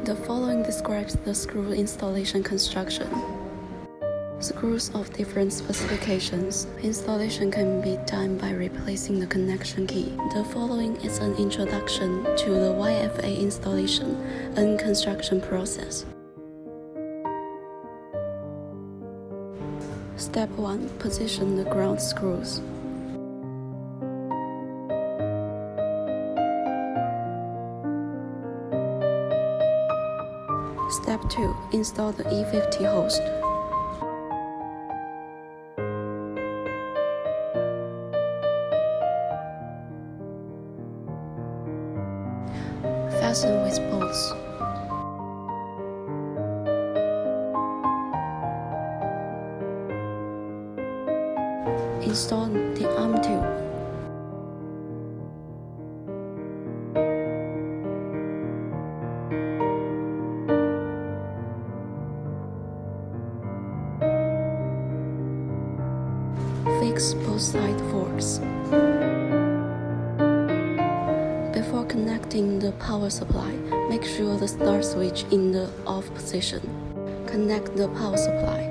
The following describes the screw installation construction. Screws of different specifications. Installation can be done by replacing the connection key. The following is an introduction to the YFA installation and construction process. Step 1. Position the ground screws. Step 2. Install the E50 host. Fasten with bolts. Install the arm tube. Fix both side forks. Before connecting the power supply, make sure the start switch in the off position. Connect the power supply.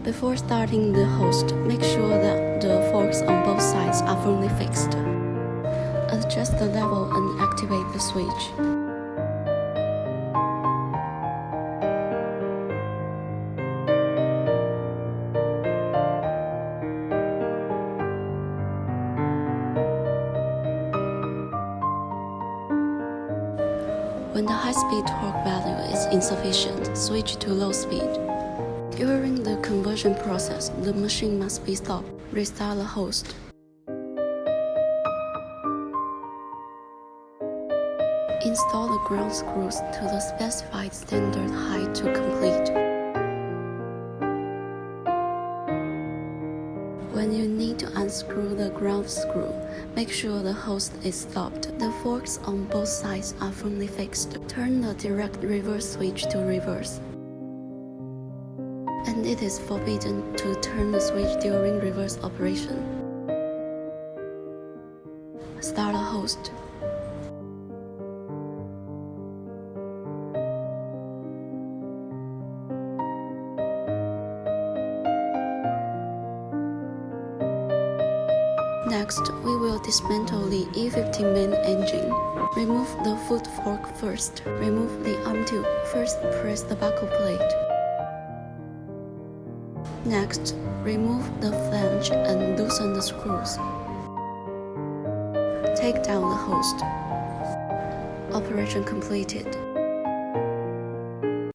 Before starting the host, make sure that the forks on both sides are firmly fixed. Adjust the level and activate the switch. When the high-speed torque value is insufficient, switch to low speed. During the conversion process, the machine must be stopped. Restart the host. Install the ground screws to the specified standard height to complete. When you need to unscrew the ground screw, make sure the host is stopped. The forks on both sides are firmly fixed. Turn the direct reverse switch to reverse. And it is forbidden to turn the switch during reverse operation. Start the host. Next, we will dismantle the E50 main engine. Remove the foot fork first. Remove the arm tube. First, press the buckle plate. Next, remove the flange and loosen the screws. Take down the host. Operation completed.